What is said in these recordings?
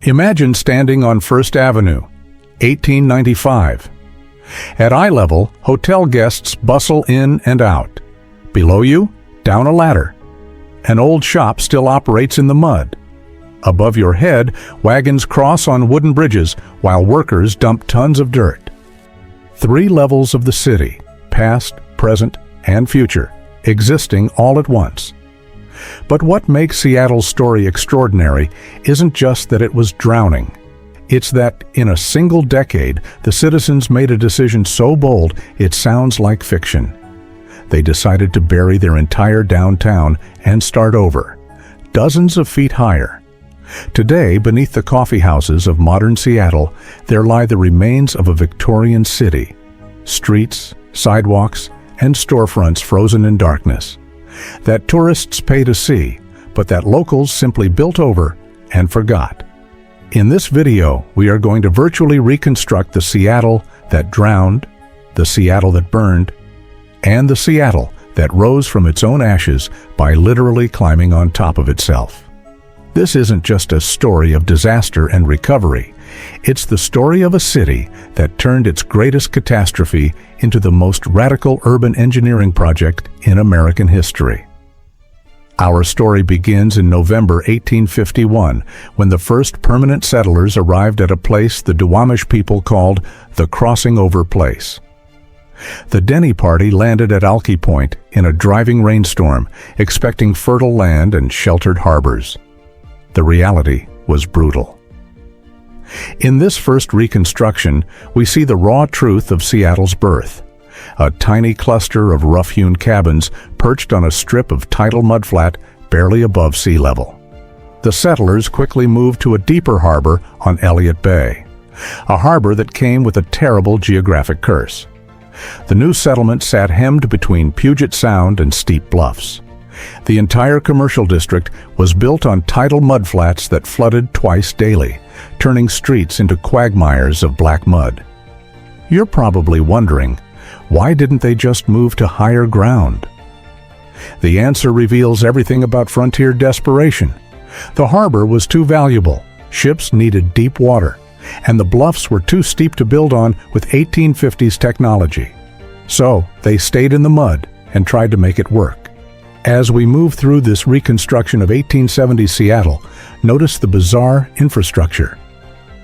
Imagine standing on First Avenue, 1895. At eye level, hotel guests bustle in and out. Below you, down a ladder. An old shop still operates in the mud. Above your head, wagons cross on wooden bridges while workers dump tons of dirt. 3 levels of the city, past, present, and future, existing all at once. But what makes Seattle's story extraordinary isn't just that it was drowning. It's that, in a single decade, the citizens made a decision so bold it sounds like fiction. They decided to bury their entire downtown and start over, dozens of feet higher. Today, beneath the coffee houses of modern Seattle, there lie the remains of a Victorian city. Streets, sidewalks, and storefronts frozen in darkness. That tourists pay to see, but that locals simply built over and forgot. In this video, we are going to virtually reconstruct the Seattle that drowned, the Seattle that burned, and the Seattle that rose from its own ashes by literally climbing on top of itself. This isn't just a story of disaster and recovery. It's the story of a city that turned its greatest catastrophe into the most radical urban engineering project in American history. Our story begins in November 1851, when the first permanent settlers arrived at a place the Duwamish people called the Crossing Over Place. The Denny party landed at Alki Point in a driving rainstorm, expecting fertile land and sheltered harbors. The reality was brutal. In this first reconstruction, we see the raw truth of Seattle's birth. A tiny cluster of rough-hewn cabins perched on a strip of tidal mudflat barely above sea level. The settlers quickly moved to a deeper harbor on Elliott Bay, a harbor that came with a terrible geographic curse. The new settlement sat hemmed between Puget Sound and steep bluffs. The entire commercial district was built on tidal mudflats that flooded twice daily, turning streets into quagmires of black mud. You're probably wondering, why didn't they just move to higher ground? The answer reveals everything about frontier desperation. The harbor was too valuable, ships needed deep water, and the bluffs were too steep to build on with 1850s technology. So they stayed in the mud and tried to make it work. As we move through this reconstruction of 1870s Seattle, notice the bizarre infrastructure.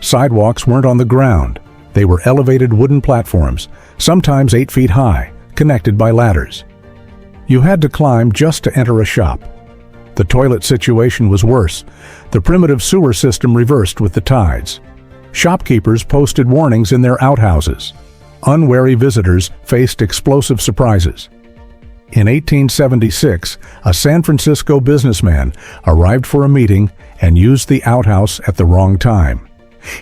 Sidewalks weren't on the ground. They were elevated wooden platforms, sometimes 8 feet high, connected by ladders. You had to climb just to enter a shop. The toilet situation was worse. The primitive sewer system reversed with the tides. Shopkeepers posted warnings in their outhouses. Unwary visitors faced explosive surprises. In 1876, a San Francisco businessman arrived for a meeting and used the outhouse at the wrong time.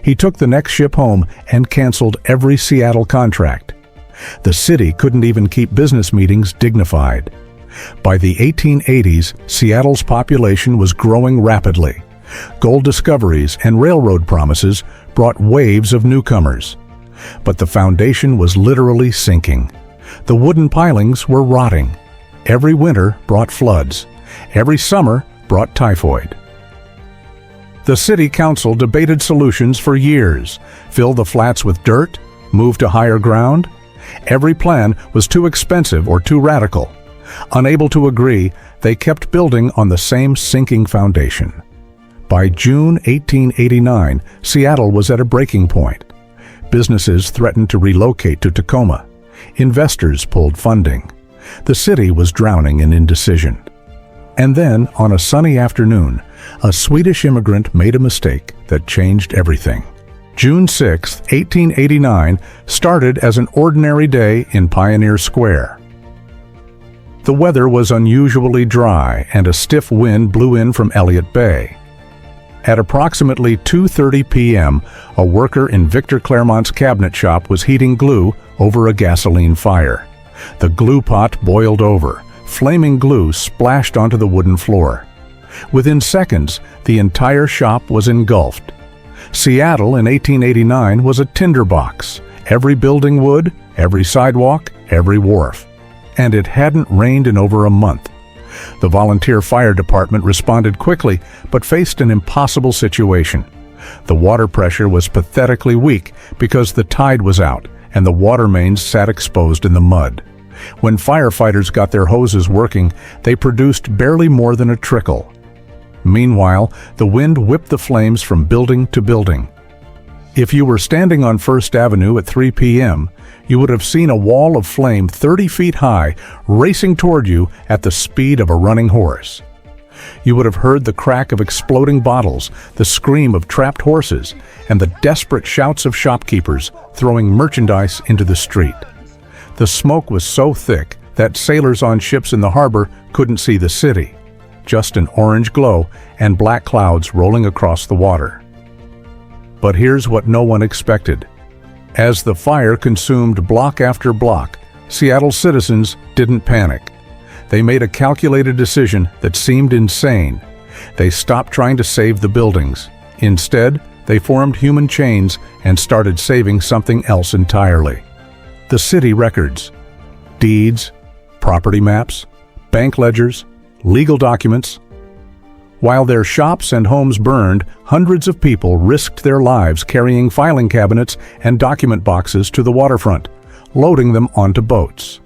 He took the next ship home and canceled every Seattle contract. The city couldn't even keep business meetings dignified. By the 1880s, Seattle's population was growing rapidly. Gold discoveries and railroad promises brought waves of newcomers. But the foundation was literally sinking. The wooden pilings were rotting. Every winter brought floods. Every summer brought typhoid. The city council debated solutions for years. Fill the flats with dirt? Move to higher ground? Every plan was too expensive or too radical. Unable to agree, they kept building on the same sinking foundation. By June 1889, Seattle was at a breaking point. Businesses threatened to relocate to Tacoma. Investors pulled funding. The city was drowning in indecision. And then, on a sunny afternoon, a Swedish immigrant made a mistake that changed everything. June 6, 1889, started as an ordinary day in Pioneer Square. The weather was unusually dry, and a stiff wind blew in from Elliott Bay. At approximately 2:30 p.m., a worker in Victor Claremont's cabinet shop was heating glue over a gasoline fire. The glue pot boiled over. Flaming glue splashed onto the wooden floor. Within seconds, the entire shop was engulfed. Seattle in 1889 was a tinderbox. Every building wood, every sidewalk, every wharf. And it hadn't rained in over a month. The volunteer fire department responded quickly, but faced an impossible situation. The water pressure was pathetically weak because the tide was out and the water mains sat exposed in the mud. When firefighters got their hoses working, they produced barely more than a trickle. Meanwhile, the wind whipped the flames from building to building. If you were standing on First Avenue at 3 p.m., you would have seen a wall of flame 30 feet high racing toward you at the speed of a running horse. You would have heard the crack of exploding bottles, the scream of trapped horses, and the desperate shouts of shopkeepers throwing merchandise into the street. The smoke was so thick that sailors on ships in the harbor couldn't see the city, just an orange glow and black clouds rolling across the water. But here's what no one expected. As the fire consumed block after block, Seattle citizens didn't panic. They made a calculated decision that seemed insane. They stopped trying to save the buildings. Instead, they formed human chains and started saving something else entirely. The city records, deeds, property maps, bank ledgers, legal documents. While their shops and homes burned, hundreds of people risked their lives carrying filing cabinets and document boxes to the waterfront, loading them onto boats.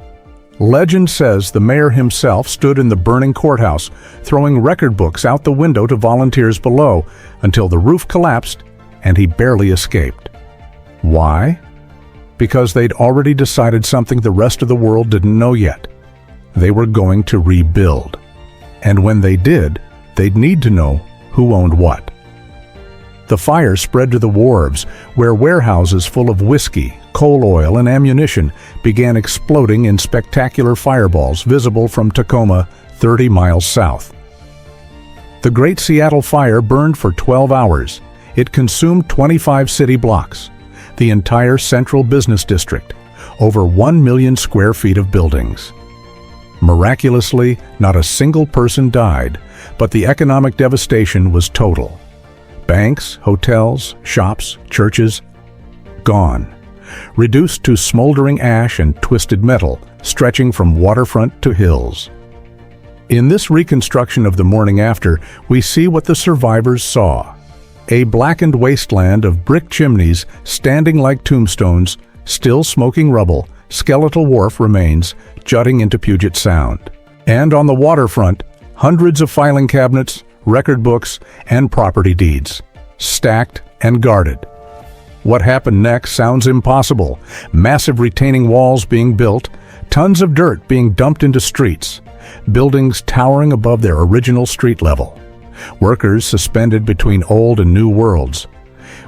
Legend says the mayor himself stood in the burning courthouse, throwing record books out the window to volunteers below until the roof collapsed and he barely escaped. Why? Because they'd already decided something the rest of the world didn't know yet. They were going to rebuild. And when they did, they'd need to know who owned what. The fire spread to the wharves, where warehouses full of whiskey, coal oil, and ammunition began exploding in spectacular fireballs visible from Tacoma, 30 miles south. The Great Seattle Fire burned for 12 hours. It consumed 25 city blocks, the entire central business district, over 1 million square feet of buildings. Miraculously, not a single person died, but the economic devastation was total. Banks, hotels, shops, churches, gone. Reduced to smoldering ash and twisted metal, stretching from waterfront to hills. In this reconstruction of the morning after, we see what the survivors saw. A blackened wasteland of brick chimneys standing like tombstones, still smoking rubble, skeletal wharf remains jutting into Puget Sound. And on the waterfront, hundreds of filing cabinets, record books, and property deeds, stacked and guarded. What happened next sounds impossible. Massive retaining walls being built, tons of dirt being dumped into streets, buildings towering above their original street level, workers suspended between old and new worlds.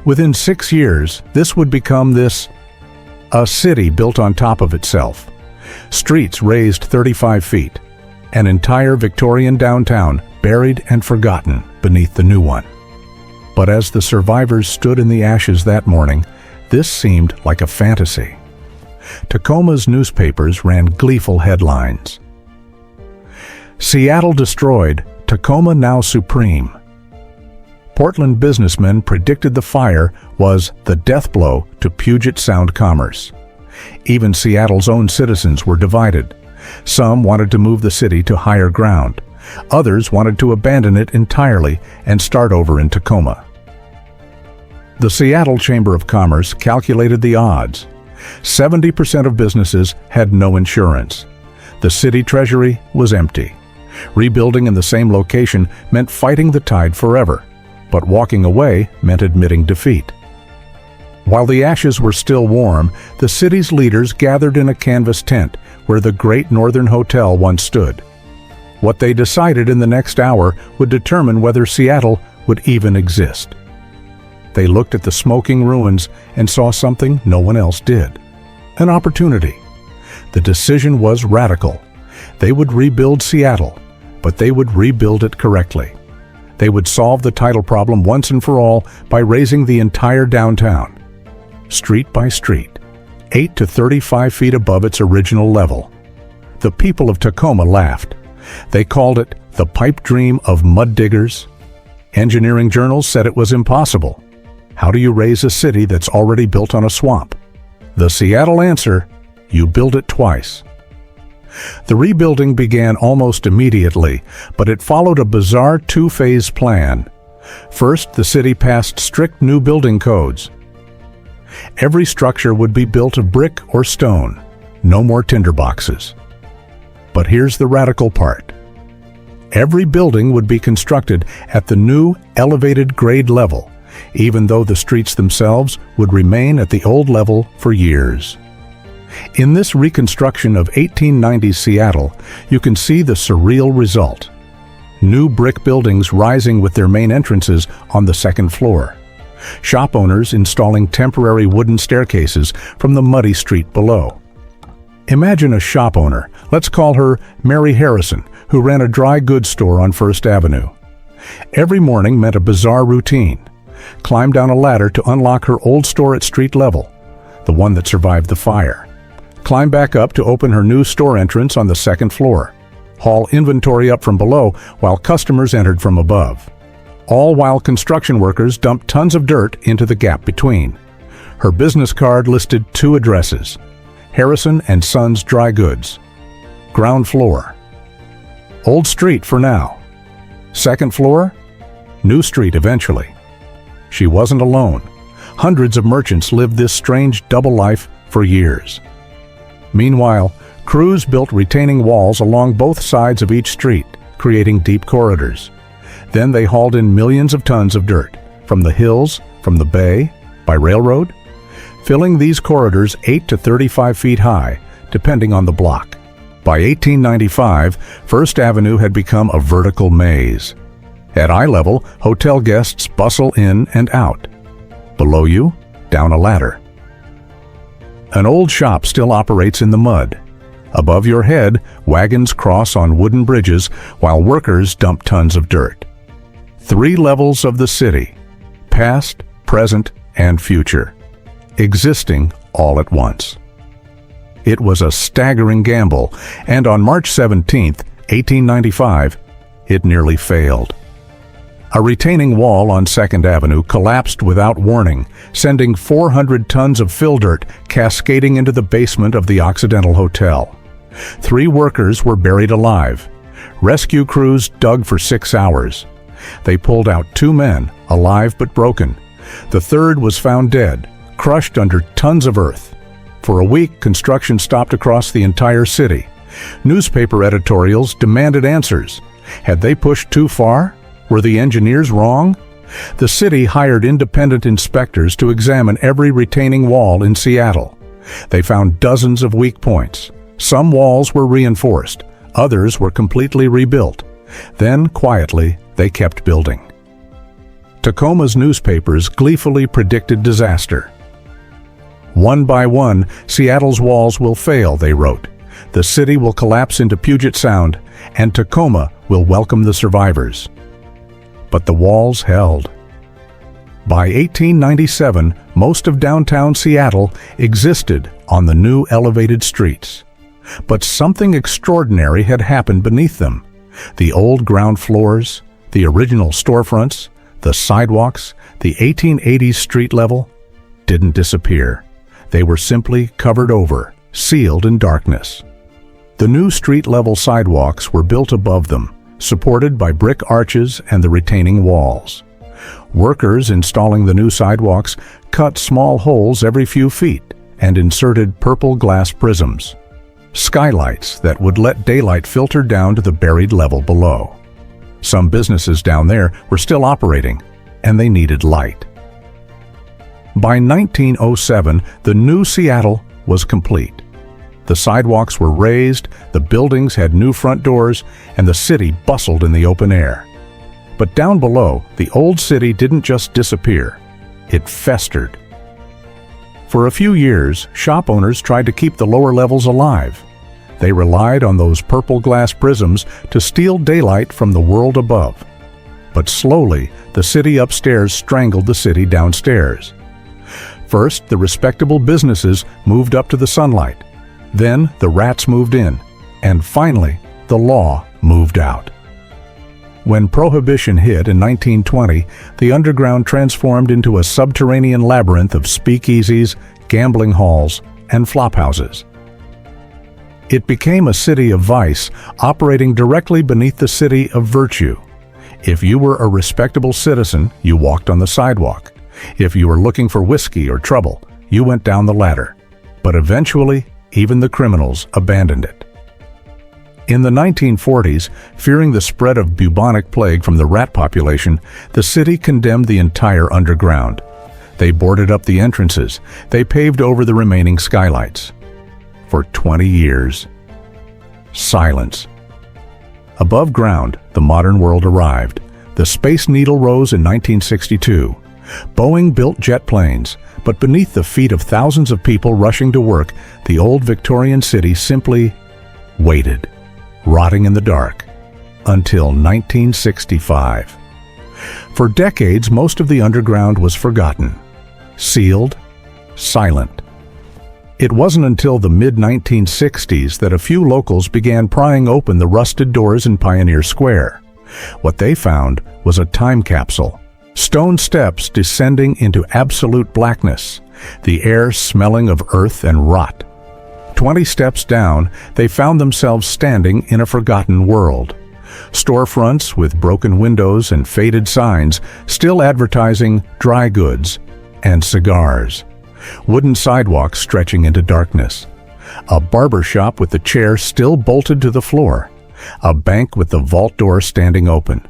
Within 6 years, this would become a city built on top of itself. Streets raised 35 feet, an entire Victorian downtown buried and forgotten beneath the new one. But as the survivors stood in the ashes that morning, this seemed like a fantasy. Tacoma's newspapers ran gleeful headlines. Seattle destroyed, Tacoma now supreme. Portland businessmen predicted the fire was the death blow to Puget Sound commerce. Even Seattle's own citizens were divided. Some wanted to move the city to higher ground. Others wanted to abandon it entirely and start over in Tacoma. The Seattle Chamber of Commerce calculated the odds. 70% of businesses had no insurance. The city treasury was empty. Rebuilding in the same location meant fighting the tide forever, but walking away meant admitting defeat. While the ashes were still warm, the city's leaders gathered in a canvas tent where the Great Northern Hotel once stood. What they decided in the next hour would determine whether Seattle would even exist. They looked at the smoking ruins and saw something no one else did. An opportunity. The decision was radical. They would rebuild Seattle, but they would rebuild it correctly. They would solve the tidal problem once and for all by raising the entire downtown, street by street, 8 to 35 feet above its original level. The people of Tacoma laughed. They called it the pipe dream of mud diggers. Engineering journals said it was impossible. How do you raise a city that's already built on a swamp? The Seattle answer: you build it twice. The rebuilding began almost immediately, but it followed a bizarre two-phase plan. First, the city passed strict new building codes. Every structure would be built of brick or stone, no more tinderboxes. But here's the radical part. Every building would be constructed at the new elevated grade level, even though the streets themselves would remain at the old level for years. In this reconstruction of 1890s Seattle, you can see the surreal result. New brick buildings rising with their main entrances on the second floor. Shop owners installing temporary wooden staircases from the muddy street below. Imagine a shop owner, let's call her Mary Harrison, who ran a dry goods store on First Avenue. Every morning meant a bizarre routine. Climb down a ladder to unlock her old store at street level, the one that survived the fire. Climb back up to open her new store entrance on the second floor. Haul inventory up from below while customers entered from above. All while construction workers dumped tons of dirt into the gap between. Her business card listed 2 addresses: Harrison and Sons Dry Goods. Ground floor. Old street for now. Second floor? New street eventually. She wasn't alone. Hundreds of merchants lived this strange double life for years. Meanwhile, crews built retaining walls along both sides of each street, creating deep corridors. Then they hauled in millions of tons of dirt, from the hills, from the bay, by railroad, filling these corridors 8 to 35 feet high, depending on the block. By 1895, First Avenue had become a vertical maze. At eye level, hotel guests bustle in and out. Below you, down a ladder. An old shop still operates in the mud. Above your head, wagons cross on wooden bridges while workers dump tons of dirt. 3 levels of the city, past, present, and future, existing all at once. It was a staggering gamble, and on March 17, 1895, it nearly failed. A retaining wall on 2nd Avenue collapsed without warning, sending 400 tons of fill dirt cascading into the basement of the Occidental Hotel. 3 workers were buried alive. Rescue crews dug for 6 hours. They pulled out 2 men, alive but broken. The third was found dead, crushed under tons of earth. For a week, construction stopped across the entire city. Newspaper editorials demanded answers. Had they pushed too far? Were the engineers wrong? The city hired independent inspectors to examine every retaining wall in Seattle. They found dozens of weak points. Some walls were reinforced, others were completely rebuilt. Then, quietly, they kept building. Tacoma's newspapers gleefully predicted disaster. One by one, Seattle's walls will fail, they wrote. The city will collapse into Puget Sound, and Tacoma will welcome the survivors. But the walls held. By 1897, most of downtown Seattle existed on the new elevated streets. But something extraordinary had happened beneath them. The old ground floors, the original storefronts, the sidewalks, the 1880s street level, didn't disappear. They were simply covered over, sealed in darkness. The new street-level sidewalks were built above them, supported by brick arches and the retaining walls. Workers installing the new sidewalks cut small holes every few feet and inserted purple glass prisms, skylights that would let daylight filter down to the buried level below. Some businesses down there were still operating, and they needed light. By 1907, the new Seattle was complete. The sidewalks were raised, the buildings had new front doors, and the city bustled in the open air. But down below, the old city didn't just disappear. It festered. For a few years, shop owners tried to keep the lower levels alive. They relied on those purple glass prisms to steal daylight from the world above. But slowly, the city upstairs strangled the city downstairs. First, the respectable businesses moved up to the sunlight. Then the rats moved in, and finally, the law moved out. When Prohibition hit in 1920, the underground transformed into a subterranean labyrinth of speakeasies, gambling halls, and flophouses. It became a city of vice, operating directly beneath the city of virtue. If you were a respectable citizen, you walked on the sidewalk. If you were looking for whiskey or trouble, you went down the ladder. But eventually, even the criminals abandoned it. In the 1940s, fearing the spread of bubonic plague from the rat population, the city condemned the entire underground. They boarded up the entrances. They paved over the remaining skylights. For 20 years, silence. Above ground, the modern world arrived. The Space Needle rose in 1962. Boeing built jet planes, but beneath the feet of thousands of people rushing to work, the old Victorian city simply waited, rotting in the dark, until 1965. For decades, most of the underground was forgotten, sealed, silent. It wasn't until the mid-1960s that a few locals began prying open the rusted doors in Pioneer Square. What they found was a time capsule. Stone steps descending into absolute blackness, the air smelling of earth and rot. 20 steps down, they found themselves standing in a forgotten world. Storefronts with broken windows and faded signs, still advertising dry goods and cigars. Wooden sidewalks stretching into darkness. A barber shop with the chair still bolted to the floor. A bank with the vault door standing open.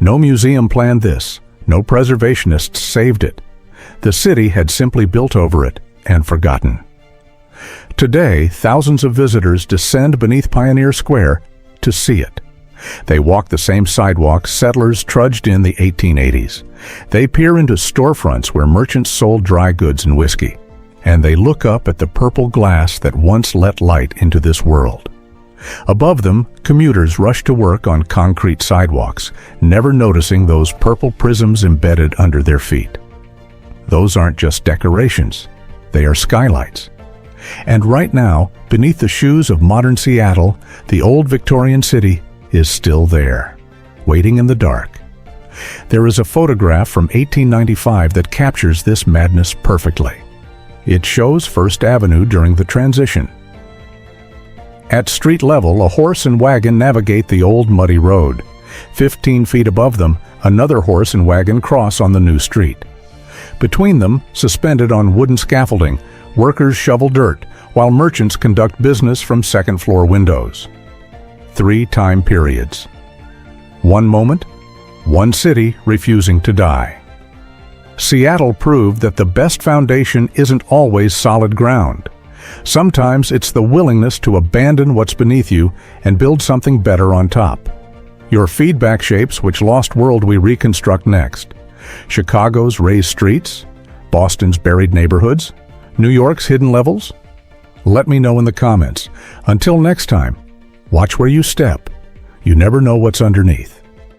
No museum planned this. No preservationists saved it. The city had simply built over it and forgotten. Today, thousands of visitors descend beneath Pioneer Square to see it. They walk the same sidewalks settlers trudged in the 1880s. They peer into storefronts where merchants sold dry goods and whiskey. And they look up at the purple glass that once let light into this world. Above them, commuters rush to work on concrete sidewalks, never noticing those purple prisms embedded under their feet. Those aren't just decorations. They are skylights. And right now, beneath the shoes of modern Seattle, the old Victorian city is still there, waiting in the dark. There is a photograph from 1895 that captures this madness perfectly. It shows First Avenue during the transition. At street level, a horse and wagon navigate the old muddy road. 15 feet above them, another horse and wagon cross on the new street. Between them, suspended on wooden scaffolding, workers shovel dirt, while merchants conduct business from second-floor windows. 3 time periods. One moment, one city refusing to die. Seattle proved that the best foundation isn't always solid ground. Sometimes it's the willingness to abandon what's beneath you and build something better on top. Your feedback shapes which lost world we reconstruct next. Chicago's raised streets? Boston's buried neighborhoods? New York's hidden levels? Let me know in the comments. Until next time, watch where you step. You never know what's underneath.